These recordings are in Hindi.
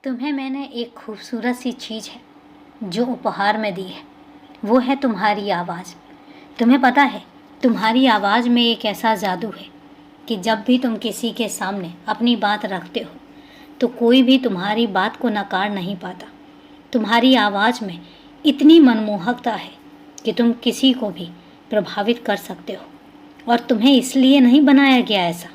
तुम्हें मैंने एक खूबसूरत सी चीज़ है जो उपहार में दी है, वो है तुम्हारी आवाज़। तुम्हें पता है, तुम्हारी आवाज़ में एक ऐसा जादू है कि जब भी तुम किसी के सामने अपनी बात रखते हो तो कोई भी तुम्हारी बात को नकार नहीं पाता। तुम्हारी आवाज़ में इतनी मनमोहकता है कि तुम किसी को भी प्रभावित कर सकते हो। और तुम्हें इसलिए नहीं बनाया गया ऐसा,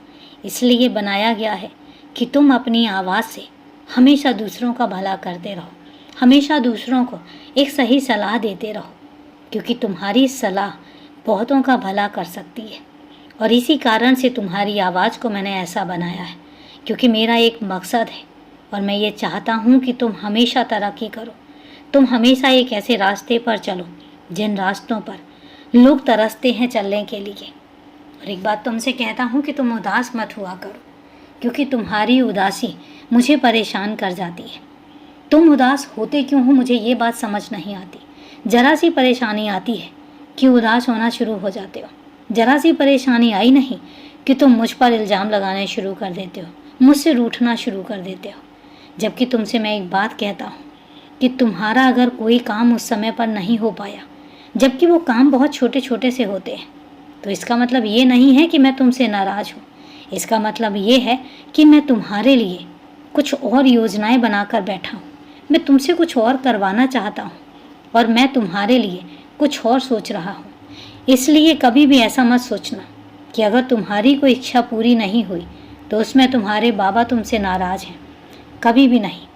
इसलिए बनाया गया है कि तुम अपनी आवाज़ से हमेशा दूसरों का भला करते रहो, हमेशा दूसरों को एक सही सलाह देते रहो, क्योंकि तुम्हारी सलाह बहुतों का भला कर सकती है। और इसी कारण से तुम्हारी आवाज़ को मैंने ऐसा बनाया है, क्योंकि मेरा एक मकसद है और मैं ये चाहता हूँ कि तुम हमेशा तरक्की करो। तुम हमेशा एक ऐसे रास्ते पर चलो जिन रास्तों पर लोग तरसते हैं चलने के लिए। और एक बात तुमसे कहता हूँ कि तुम उदास मत हुआ करो, क्योंकि तुम्हारी उदासी मुझे परेशान कर जाती है। तुम उदास होते क्यों हो, मुझे ये बात समझ नहीं आती। ज़रा सी परेशानी आती है कि उदास होना शुरू हो जाते हो। ज़रा सी परेशानी आई नहीं कि तुम मुझ पर इल्ज़ाम लगाने शुरू कर देते हो, मुझसे रूठना शुरू कर देते हो। जबकि तुमसे मैं एक बात कहता हूँ कि तुम्हारा अगर कोई काम उस समय पर नहीं हो पाया, जबकि वो काम बहुत छोटे छोटे से होते हैं, तो इसका मतलब ये नहीं है कि मैं तुमसे नाराज़ हूँ। इसका मतलब ये है कि मैं तुम्हारे लिए कुछ और योजनाएं बनाकर बैठा हूँ। मैं तुमसे कुछ और करवाना चाहता हूँ और मैं तुम्हारे लिए कुछ और सोच रहा हूँ। इसलिए कभी भी ऐसा मत सोचना कि अगर तुम्हारी कोई इच्छा पूरी नहीं हुई तो उसमें तुम्हारे बाबा तुमसे नाराज़ हैं। कभी भी नहीं।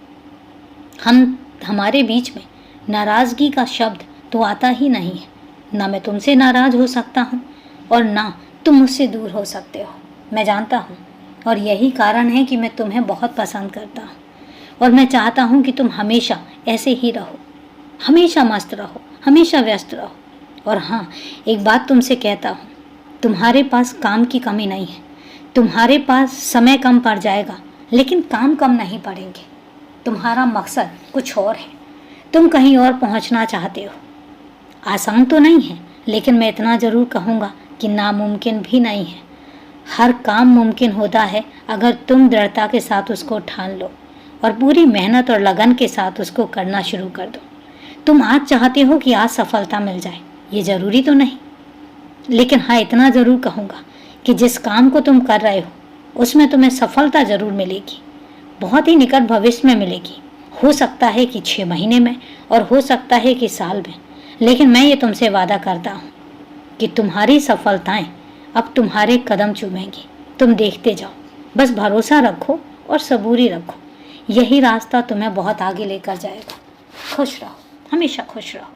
हमारे बीच में नाराज़गी का शब्द तो आता ही नहीं है। ना मैं तुमसे नाराज़ हो सकता हूँ और ना तुम मुझसे दूर हो सकते हो। मैं जानता हूँ, और यही कारण है कि मैं तुम्हें बहुत पसंद करता हूँ और मैं चाहता हूँ कि तुम हमेशा ऐसे ही रहो, हमेशा मस्त रहो, हमेशा व्यस्त रहो। और हाँ, एक बात तुमसे कहता हूँ, तुम्हारे पास काम की कमी नहीं है। तुम्हारे पास समय कम पड़ जाएगा लेकिन काम कम नहीं पड़ेंगे। तुम्हारा मकसद कुछ और है, तुम कहीं और पहुँचना चाहते हो। आसान तो नहीं है, लेकिन मैं इतना ज़रूर कहूँगा कि नामुमकिन भी नहीं है। हर काम मुमकिन होता है अगर तुम दृढ़ता के साथ उसको ठान लो और पूरी मेहनत और लगन के साथ उसको करना शुरू कर दो। तुम आज चाहते हो कि आज सफलता मिल जाए, ये ज़रूरी तो नहीं, लेकिन हाँ, इतना ज़रूर कहूँगा कि जिस काम को तुम कर रहे हो उसमें तुम्हें सफलता ज़रूर मिलेगी, बहुत ही निकट भविष्य में मिलेगी। हो सकता है कि 6 महीने में और हो सकता है कि साल में, लेकिन मैं ये तुमसे वादा करता हूँ कि तुम्हारी सफलताएं अब तुम्हारे कदम चूमेंगी। तुम देखते जाओ, बस भरोसा रखो और सबूरी रखो। यही रास्ता तुम्हें बहुत आगे लेकर जाएगा। खुश रहो, हमेशा खुश रहो।